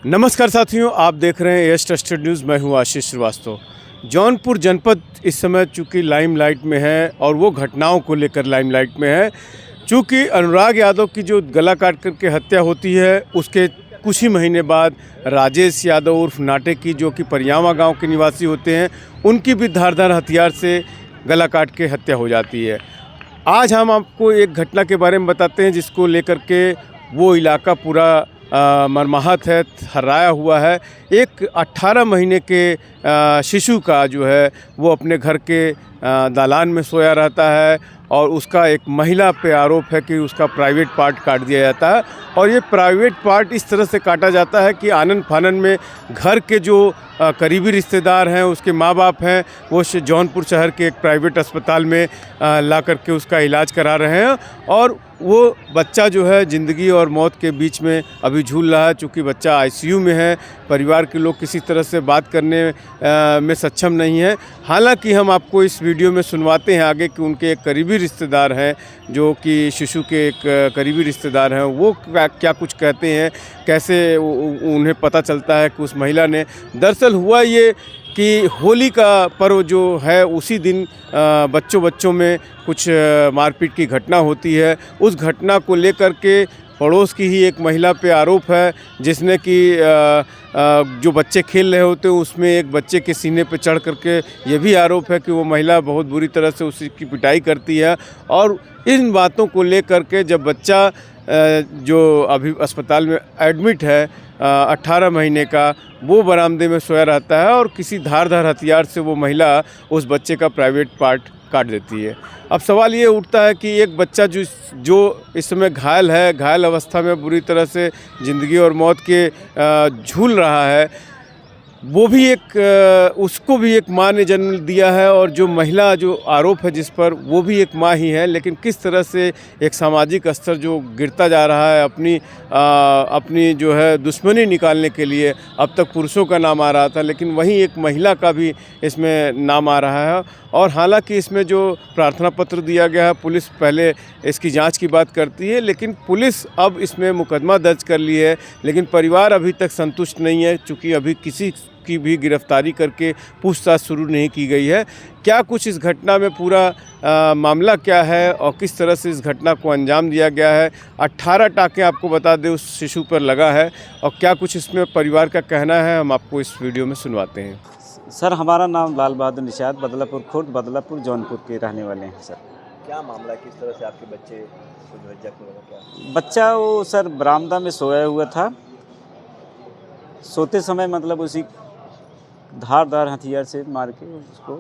नमस्कार साथियों, आप देख रहे हैं एस ट्रस्टेड न्यूज़। मैं हूं आशीष श्रीवास्तव। जौनपुर जनपद इस समय चूँकि लाइमलाइट में है और वो घटनाओं को लेकर लाइमलाइट में है। चूँकि अनुराग यादव की जो गला काट करके हत्या होती है, उसके कुछ ही महीने बाद राजेश यादव उर्फ नाटे की, जो कि परियावा गांव के निवासी होते हैं, उनकी भी धारदार हथियार से गला काट के हत्या हो जाती है। आज हम आपको एक घटना के बारे में बताते हैं जिसको लेकर के वो इलाका पूरा मर्माहत है, थर्राया हुआ है। एक 18 महीने के शिशु का जो है वो अपने घर के दालान में सोया रहता है और उसका एक महिला पे आरोप है कि उसका प्राइवेट पार्ट काट दिया जाता है। और ये प्राइवेट पार्ट इस तरह से काटा जाता है कि आनन फानन में घर के जो करीबी रिश्तेदार हैं, उसके माँ बाप हैं, वो जौनपुर शहर के एक प्राइवेट अस्पताल में ला करके उसका इलाज करा रहे हैं। और वो बच्चा जो है ज़िंदगी और मौत के बीच में अभी झूल रहा है। चूँकि बच्चा आईसीयू में है, परिवार के लोग किसी तरह से बात करने में सक्षम नहीं है। हालांकि हम आपको इस वीडियो में सुनवाते हैं आगे कि उनके एक करीबी रिश्तेदार हैं, जो कि शिशु के एक करीबी रिश्तेदार हैं, वो क्या कुछ कहते हैं, कैसे उन्हें पता चलता है कि उस महिला ने। दरअसल हुआ ये कि होली का पर्व जो है उसी दिन बच्चों में कुछ मारपीट की घटना होती है। उस घटना को लेकर के पड़ोस की ही एक महिला पे आरोप है, जिसने कि जो बच्चे खेल रहे होते हैं उसमें एक बच्चे के सीने पे चढ़ करके ये भी आरोप है कि वो महिला बहुत बुरी तरह से उसकी पिटाई करती है। और इन बातों को लेकर के जब बच्चा जो अभी अस्पताल में एडमिट है 18 महीने का, वो बरामदे में सोया रहता है और किसी धारदार हथियार से वो महिला उस बच्चे का प्राइवेट पार्ट काट देती है। अब सवाल ये उठता है कि एक बच्चा जो इस समय घायल है, घायल अवस्था में बुरी तरह से ज़िंदगी और मौत के झूल रहा है, वो भी उसको भी एक माँ ने जन्म दिया है। और जो महिला जो आरोप है जिस पर, वो भी एक माँ ही है। लेकिन किस तरह से एक सामाजिक स्तर जो गिरता जा रहा है, अपनी जो है दुश्मनी निकालने के लिए अब तक पुरुषों का नाम आ रहा था, लेकिन वहीं एक महिला का भी इसमें नाम आ रहा है। और हालांकि इसमें जो प्रार्थना पत्र दिया गया है, पुलिस पहले इसकी जांच की बात करती है, लेकिन पुलिस अब इसमें मुकदमा दर्ज कर ली है। लेकिन परिवार अभी तक संतुष्ट नहीं है, चूँकि अभी किसी की भी गिरफ्तारी करके पूछताछ शुरू नहीं की गई है। क्या कुछ इस घटना में पूरा मामला क्या है और किस तरह से इस घटना को अंजाम दिया गया है। 18 टाँके आपको बता दें उस शिशु पर लगा है, और क्या कुछ इसमें परिवार का कहना है, हम आपको इस वीडियो में सुनवाते हैं। सर, हमारा नाम लाल बहादुर निषाद, बदलापुर खुर्द, बदलापुर जौनपुर के रहने वाले हैं। सर, क्या मामला है, किस तरह से आपके बच्चे को जो है जख्म लगा? क्या बच्चा वो सर बरामदा में सोया हुआ था। सोते समय मतलब उसी धारदार हथियार से मार के उसको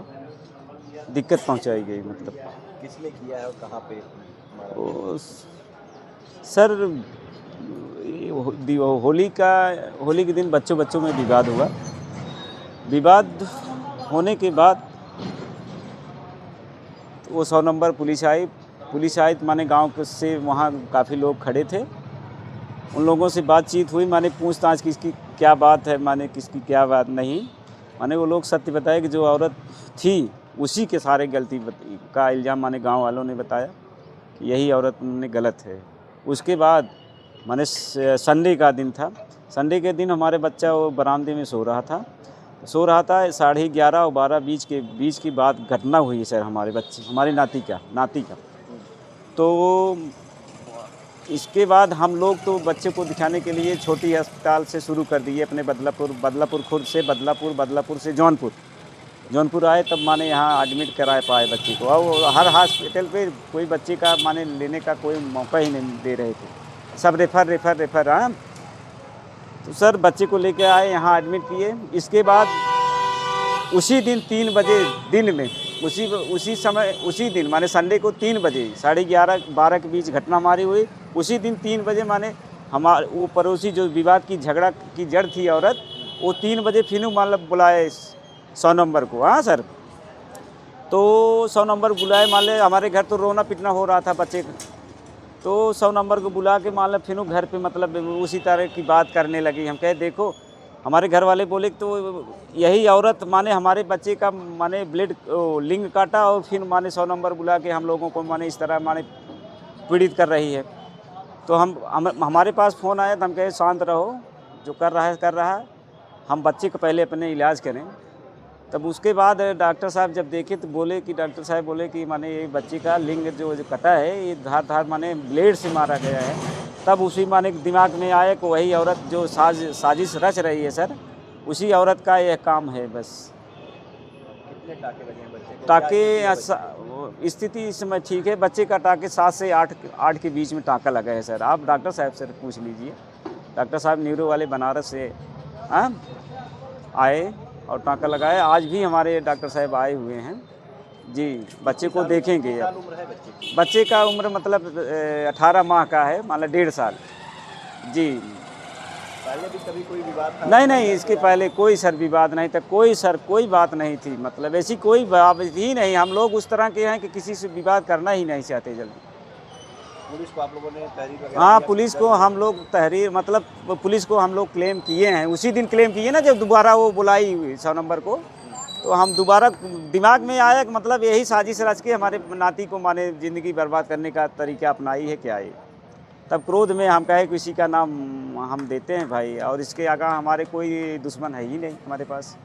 दिक्कत पहुंचाई गई। मतलब किसने किया है और कहाँ पे मारा? वो सर होली के दिन बच्चों में विवाद हुआ। विवाद होने के बाद वो 100 नंबर पुलिस आई तो माने गांव से वहाँ काफ़ी लोग खड़े थे। उन लोगों से बातचीत हुई, माने पूछताछ किसकी क्या बात है, माने किसकी क्या बात नहीं। माने वो लोग सत्य बताए कि जो औरत थी उसी के सारे गलती का इल्ज़ाम माने गांव वालों ने बताया कि यही औरत ने गलत है। उसके बाद माने संडे का दिन था। संडे के दिन हमारे बच्चा वो बरामदे में सो रहा था 11:30 और 12 बीच की बात घटना हुई है सर। हमारे नाती का तो इसके बाद हम लोग तो बच्चे को दिखाने के लिए छोटी अस्पताल से शुरू कर दिए अपने बदलापुर खुर्द से बदलापुर से जौनपुर आए, तब माने यहाँ एडमिट कराए पाए बच्चे को। और हर हॉस्पिटल पे कोई बच्चे का माने लेने का कोई मौका ही नहीं दे रहे थे, सब रेफ़र। हाँ, तो सर बच्चे को लेके आए, यहाँ एडमिट किए। इसके बाद उसी दिन 3 बजे दिन में उसी दिन माने संडे को 3 बजे 11:30-12 के बीच घटना हमारी हुई। उसी दिन 3 बजे माने हमारे वो पड़ोसी जो विवाद की झगड़ा की जड़ थी औरत, वो 3 बजे फिर मतलब बुलाए 100 नंबर को। हाँ सर, तो 100 नंबर बुलाए, मान ले हमारे घर तो रोना पिटना हो रहा था बच्चे का। तो 100 नंबर को बुला के मान लो फिर घर पे मतलब उसी तरह की बात करने लगी। हम कहे देखो, हमारे घर वाले बोले तो यही औरत माने हमारे बच्चे का माने लिंग काटा और फिर माने 100 नंबर बुला के हम लोगों को माने इस तरह माने पीड़ित कर रही है। तो हमारे पास फ़ोन आया तो हम कहे शांत रहो, जो कर रहा है, हम बच्चे को पहले अपने इलाज करें। तब उसके बाद डॉक्टर साहब जब देखे तो बोले कि डॉक्टर साहब बोले कि माने ये बच्चे का लिंग जो कटा है ये धार माने ब्लेड से मारा गया है। तब उसी माने दिमाग में आया कि वही औरत जो साजिश रच रही है सर, उसी औरत का यह काम है बस। कितने टाके लगे हैं बच्चे को? टाके स्थिति इस समय ठीक है, बच्चे का टाके 7 से 8 के बीच में टाका लगा है सर। आप डॉक्टर साहब से पूछ लीजिए, डॉक्टर साहब न्यूरो वाले बनारस से आए और टाका लगाया। आज भी हमारे डॉक्टर साहब आए हुए हैं जी, बच्चे को देखेंगे। साल उम्र है बच्चे की? बच्चे का उम्र मतलब 18 माह का है, मतलब 1.5 साल जी। पहले भी कभी कोई विवाद था? नहीं, इसके पहले कोई सर विवाद नहीं था, कोई बात नहीं थी, मतलब ऐसी कोई बात ही नहीं। हम लोग उस तरह के हैं कि किसी से विवाद करना ही नहीं चाहते जल्दी। पुलिस को आप लोगों ने तहरीर वगैरह हाँ, दिया? पुलिस को हम लोग तहरीर मतलब पुलिस को हम लोग क्लेम किए हैं, उसी दिन क्लेम किए ना जब दोबारा वो बुलाई हुई 100 नंबर को। तो हम दोबारा दिमाग में आया कि मतलब यही साजिश रच के हमारे नाती को माने ज़िंदगी बर्बाद करने का तरीका अपनाई है क्या ये। तब क्रोध में हम कहे किसी का नाम हम देते हैं भाई, और इसके आगे हमारे कोई दुश्मन है ही नहीं हमारे पास।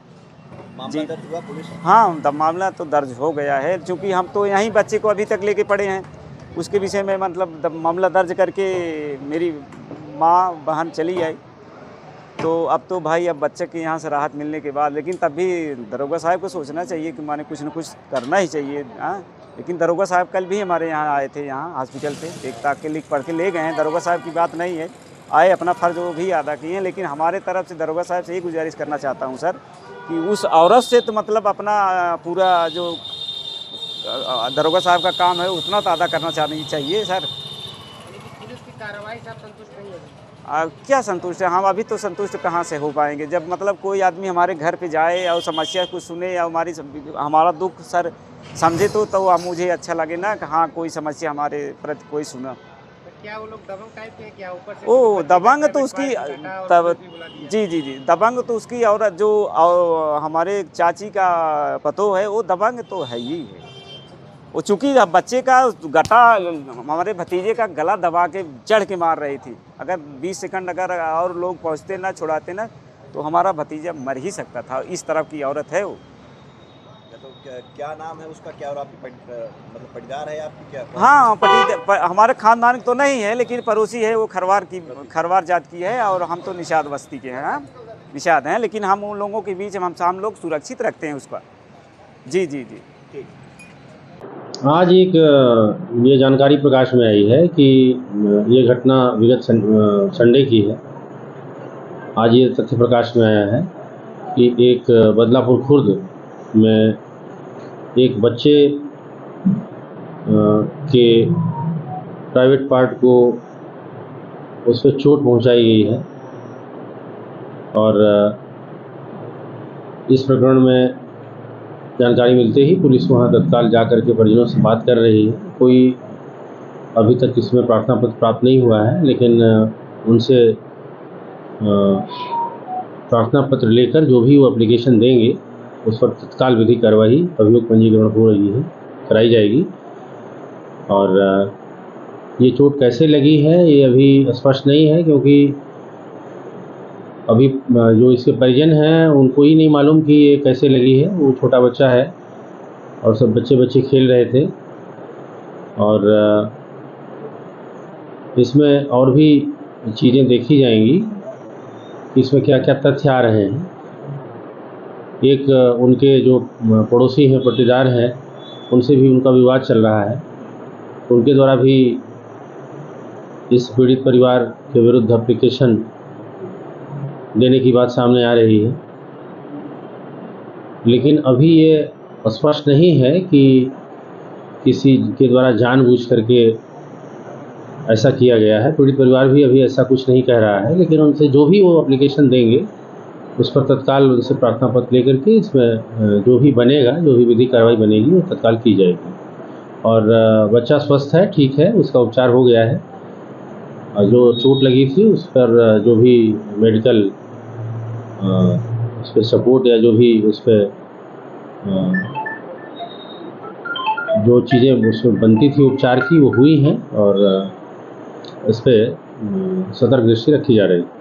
मामला दर्ज हुआ पुलिस? हाँ, तब मामला तो दर्ज हो गया है, क्योंकि हम तो यहीं बच्चे को अभी तक लेके पड़े हैं। उसके विषय में मतलब मामला दर्ज करके मेरी माँ बहन चली आई। तो अब तो भाई अब बच्चे के यहाँ से राहत मिलने के बाद, लेकिन तब भी दरोगा साहब को सोचना चाहिए कि माने कुछ न कुछ करना ही चाहिए। हाँ, लेकिन दरोगा साहब कल भी हमारे यहाँ आए थे, यहाँ हॉस्पिटल से एक ताक के लिख पढ़ के ले गए हैं। दरोगा साहब की बात नहीं है, आए अपना फ़र्ज़ वो भी अदा किए हैं। लेकिन हमारे तरफ से दरोगा साहब से यही गुजारिश करना चाहता हूँ सर कि उस औरत से तो मतलब अपना पूरा जो दरोगा साहब का काम है उतना तो अदा करना चाहिए सर। पुलिस की कार्रवाई से आप संतुष्ट नहीं है? क्या संतुष्ट है हम? अभी तो संतुष्ट कहाँ से हो पाएंगे जब मतलब कोई आदमी हमारे घर पे जाए और समस्या कुछ सुने या हमारा दुख सर समझे तो मुझे अच्छा लगे ना कि हाँ कोई समस्या हमारे प्रति कोई सुना। तो क्या वो लोग दबंग टाइप के हैं क्या? ऊपर से ओ दबंग तो उसकी तब जी जी दबंग तो उसकी औरत जो हमारे चाची का पतो है वो दबंग तो है ही है। वो चूँकि बच्चे का गटा हमारे भतीजे का गला दबा के चढ़ के मार रही थी। अगर 20 सेकंड अगर और लोग पहुंचते ना छुड़ाते ना तो हमारा भतीजा मर ही सकता था। इस तरफ की औरत है वो। तो क्या नाम है उसका? क्या और आपकी मतलब पटीदार है आपकी क्या? हाँ, हमारे खानदान तो नहीं है लेकिन पड़ोसी है, वो खरवार जात की है और हम तो निषाद बस्ती के हैं। हाँ, निषाद हैं, लेकिन हम उन लोगों के बीच हम लोग सुरक्षित रखते हैं उसका। जी ठीक। आज एक ये जानकारी प्रकाश में आई है कि ये घटना विगत संडे की है। आज ये तथ्य प्रकाश में आया है कि एक बदलापुर खुर्द में एक बच्चे के प्राइवेट पार्ट को उस पर चोट पहुंचाई गई है और इस प्रकरण में जानकारी मिलते ही पुलिस वहां तत्काल जाकर के परिजनों से बात कर रही है। कोई अभी तक इसमें प्रार्थना पत्र प्राप्त नहीं हुआ है, लेकिन उनसे प्रार्थना पत्र लेकर जो भी वो एप्लीकेशन देंगे उस पर तत्काल विधिक कार्रवाई अभियोग पंजीकरण हो रही है, कराई जाएगी। और ये चोट कैसे लगी है ये अभी स्पष्ट नहीं है, क्योंकि अभी जो इसके परिजन हैं उनको ही नहीं मालूम कि ये कैसे लगी है। वो छोटा बच्चा है और सब बच्चे खेल रहे थे और इसमें और भी चीज़ें देखी जाएंगी कि इसमें क्या क्या तथ्य आ रहे हैं। एक उनके जो पड़ोसी हैं, पट्टीदार हैं, उनसे भी उनका विवाद चल रहा है। उनके द्वारा भी इस पीड़ित परिवार के विरुद्ध एप्लीकेशन देने की बात सामने आ रही है, लेकिन अभी ये स्पष्ट नहीं है कि किसी के द्वारा जानबूझ करके ऐसा किया गया है। पीड़ित परिवार भी अभी ऐसा कुछ नहीं कह रहा है, लेकिन उनसे जो भी वो एप्लीकेशन देंगे उस पर तत्काल उनसे प्रार्थना पत्र लेकर के इसमें जो भी बनेगा, जो भी विधिक कार्रवाई बनेगी वो तत्काल की जाएगी। और बच्चा स्वस्थ है, ठीक है, उसका उपचार हो गया है। और जो चोट लगी थी उस पर जो भी मेडिकल उस पर सपोर्ट या जो भी उस पर जो चीज़ें उसमें बनती थी उपचार की वो हुई हैं और इस पर सतर्क दृष्टि रखी जा रही है।